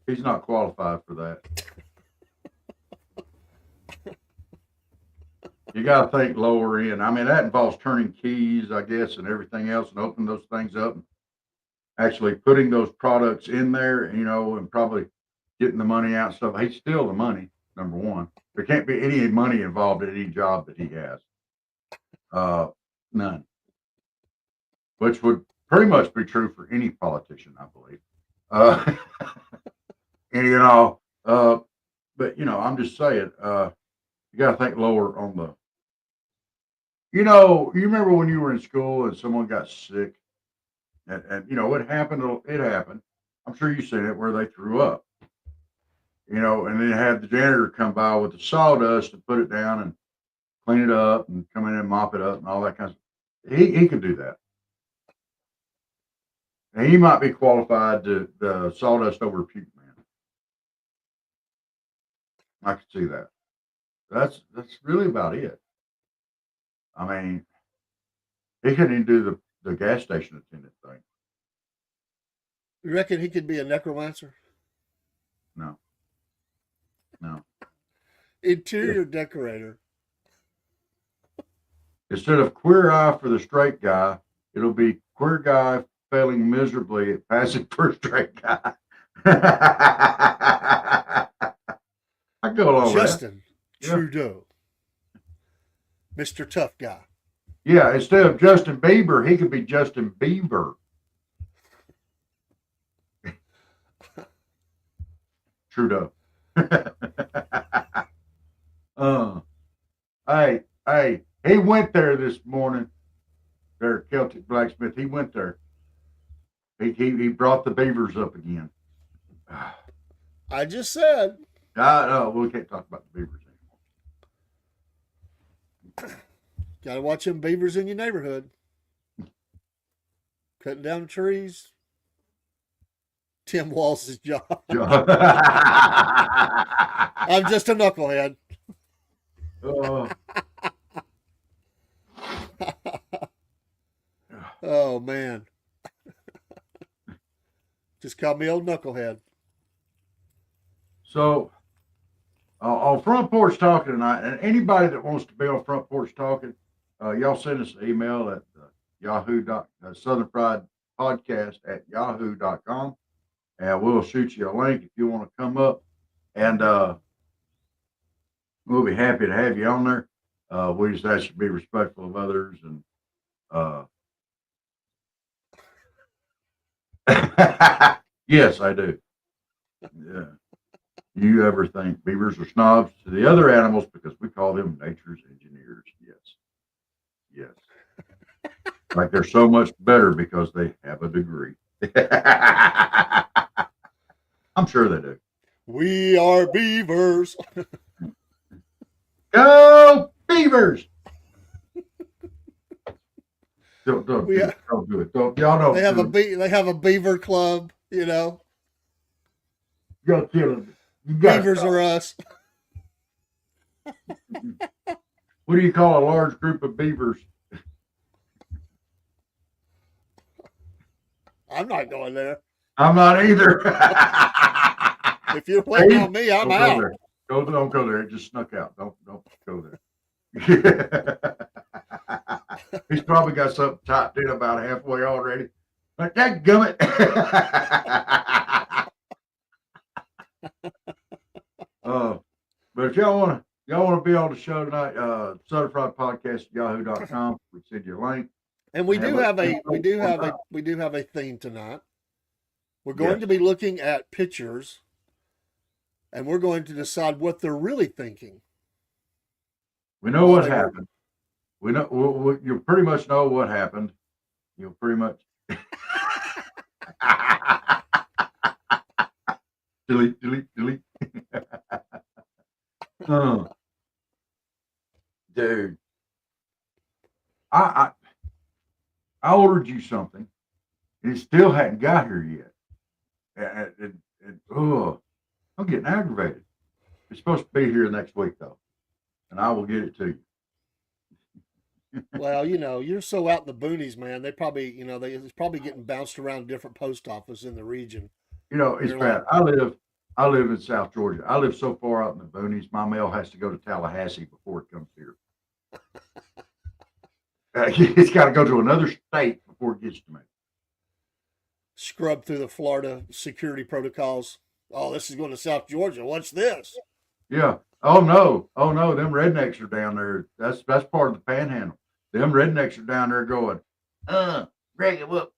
He's not qualified for that. You got to think lower end. I mean, that involves turning keys, I guess, and everything else, and opening those things up, and actually putting those products in there, and probably getting the money out and stuff. He'd steal the money, number one. There can't be any money involved in any job that he has. None. Which would pretty much be true for any politician, I believe. And but I'm just saying, you got to think lower on the. You remember when you were in school and someone got sick, and it happened. It happened. I'm sure you've seen it where they threw up. And then had the janitor come by with the sawdust and put it down and clean it up and come in and mop it up and all that kind of stuff. He could do that. And he might be qualified to the sawdust over puke man. I could see that. That's really about it. I mean, he couldn't even do the gas station attendant thing. You reckon he could be a necromancer? No. Interior decorator. Instead of queer eye for the straight guy, it'll be queer guy failing miserably at passing for a straight guy. I go along Justin with that. Trudeau. Mr. Tough Guy. Yeah, instead of Justin Bieber, he could be Justin Bieber. Trudeau. Hey, he went there this morning. There, Celtic Blacksmith. He went there. He brought the beavers up again. I just said. We can't talk about the beavers anymore. Got to watch them beavers in your neighborhood. Cutting down trees. Tim Walz's job. I'm just a knucklehead. Oh man. Just call me old knucklehead. So, on Front Porch Talking tonight, and anybody that wants to be on Front Porch Talking, y'all send us an email at Southern Fried Podcast at yahoo.com, and we'll shoot you a link if you want to come up, and we'll be happy to have you on there. We just ask you to be respectful of others, and yes, I do. Yeah. You ever think beavers are snobs to the other animals because we call them nature's engineers? Yes. Yes. Like they're so much better because they have a degree. I'm sure they do. We are beavers. Go Beavers! Don't do it. Y'all don't. They have a beaver club. You know, Y'all killing me. beavers are us. What do you call a large group of beavers? I'm not going there. I'm not either. If you're waiting on me, I'm out. Don't go there. It just snuck out. Don't go there. He's probably got something typed in about halfway already. Like that gummit. But if y'all want to be on the show tonight, Southern Fried Podcast yahoo.com. We send you a link. And we do have a theme tonight. We're going to be looking at pictures, and we're going to decide what they're really thinking. We know what happened. We know you pretty much know what happened. You'll pretty much delete. Dude, I ordered you something, and it still hadn't got here yet. I'm getting aggravated. It's supposed to be here next week, though, and I will get it to you. Well, you're so out in the boonies, man. They probably, it's probably getting bounced around different post offices in the region. It's bad. I live in South Georgia. I live so far out in the boonies, my mail has to go to Tallahassee before it comes here. It's got to go to another state before it gets to me. Scrub through the Florida security protocols. Oh, this is going to South Georgia. What's this? Yeah. Oh no. Them rednecks are down there. That's part of the panhandle. Them rednecks are down there going, reckon what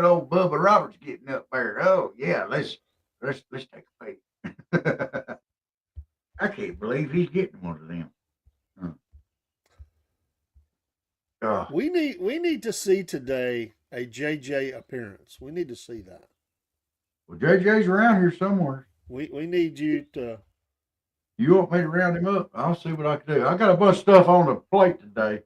old Bubba Roberts getting up there. Oh yeah, let's take a peek. I can't believe he's getting one of them. We need to see today a JJ appearance. We need to see that. Well, JJ's around here somewhere. We need you to. You want me to round him up? I'll see what I can do. I got a bunch of stuff on the plate today,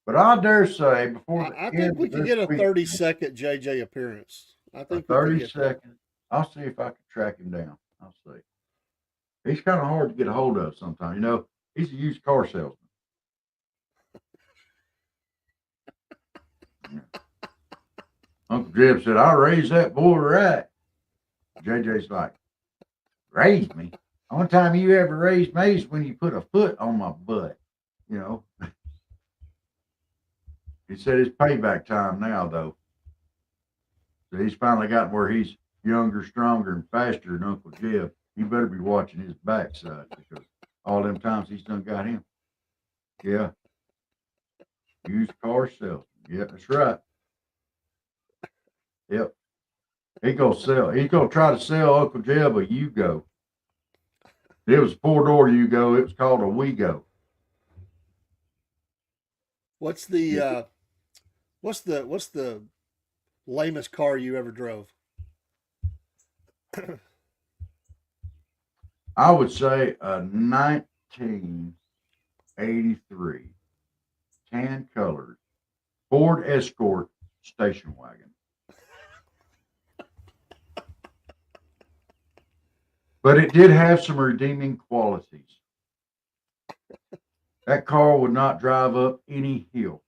but I dare say before I think we can get a 30-second JJ appearance. I think 30 seconds. I'll see if I can track him down. I'll see. He's kind of hard to get a hold of sometimes. He's a used car salesman. Uncle Jeb said, "I raised that boy right." JJ's like, "Raised me? The only time you ever raised me is when you put a foot on my butt." He said it's payback time now, though. So he's finally gotten where he's younger, stronger, and faster than Uncle Jeb. He better be watching his backside because all them times he's done got him. Yeah. Used car salesman. Yeah, that's right. Yep. He's gonna try to sell Uncle Jeb a Yugo. It was a 4-door Yugo. It was called a Wego. What's the lamest car you ever drove? I would say a 1983 tan colored Ford Escort station wagon. But it did have some redeeming qualities. That car would not drive up any hill,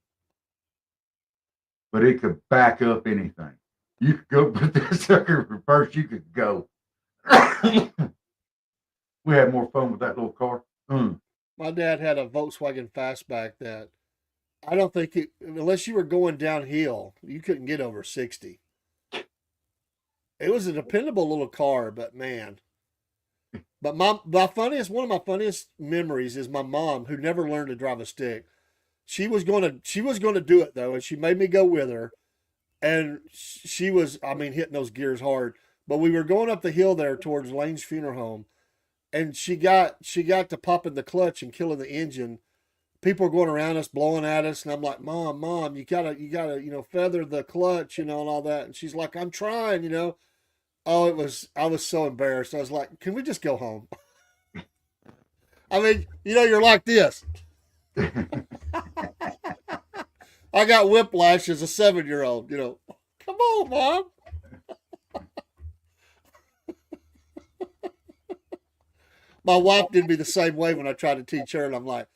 but it could back up anything. You could go put that sucker in reverse. You could go. We had more fun with that little car. My dad had a Volkswagen Fastback that I don't think it, unless you were going downhill, you couldn't get over 60. It was a dependable little car, but man. But one of my funniest memories is my mom, who never learned to drive a stick. She was gonna do it though, and she made me go with her. And she was, hitting those gears hard. But we were going up the hill there towards Lane's funeral home, and she got to popping the clutch and killing the engine. People were going around us, blowing at us, and I'm like, Mom, you gotta, feather the clutch, and all that. And she's like, I'm trying, Oh, I was so embarrassed. I was like, can we just go home? You're like this. I got whiplash as a 7-year-old, Come on, Mom. My wife did me the same way when I tried to teach her, and I'm like,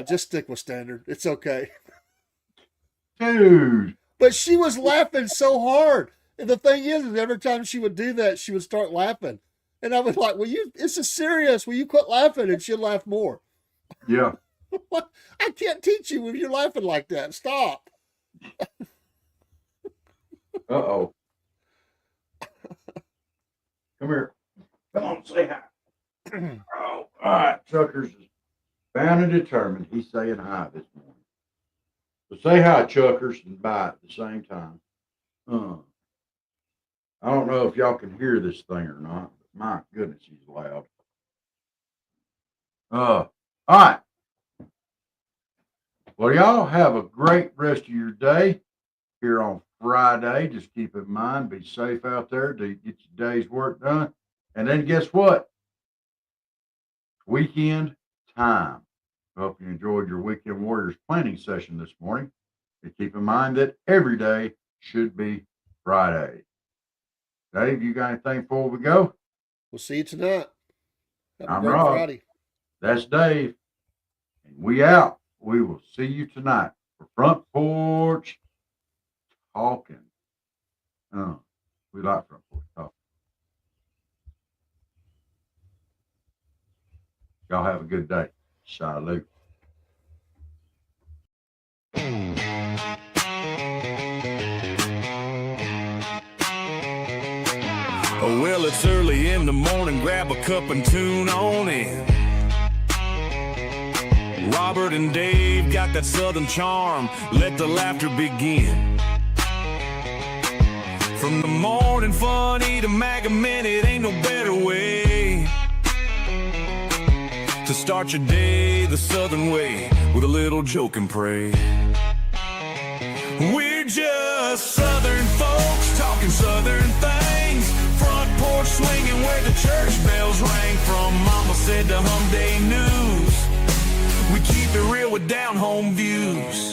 just stick with standard. It's okay. Dude. But she was laughing so hard. And the thing is every time she would do that, she would start laughing. And I was like, this is serious. Will you quit laughing? And she'd laugh more. Yeah. I can't teach you when you're laughing like that. Stop. Uh-oh. Come here. Come on, say hi. Oh, all right. Chuckers is bound and determined. He's saying hi this morning. So say hi, Chuckers, and bye at the same time. I don't know if y'all can hear this thing or not, but my goodness, he's loud. All right. Well, y'all have a great rest of your day here on Friday. Just keep in mind, be safe out there to get your day's work done. And then guess what? Weekend time. Hope you enjoyed your Weekend Warriors planning session this morning. And keep in mind that every day should be Friday. Dave, you got anything before we go? We'll see you tonight. Have I'm a great Rob. Friday. That's Dave. And we out. We will see you tonight for Front Porch Talking. We like Front Porch Talking. Y'all have a good day. Salute. Well, it's early in the morning, grab a cup and tune on in. Robert and Dave got that southern charm, let the laughter begin. From the morning funny to Mag a Minute, ain't no better way to start your day the southern way, with a little joke and pray. We're just southern folks talking southern things, front porch swinging where the church bells rang. From Mama Said to Hum Day News, we keep it real with down home views.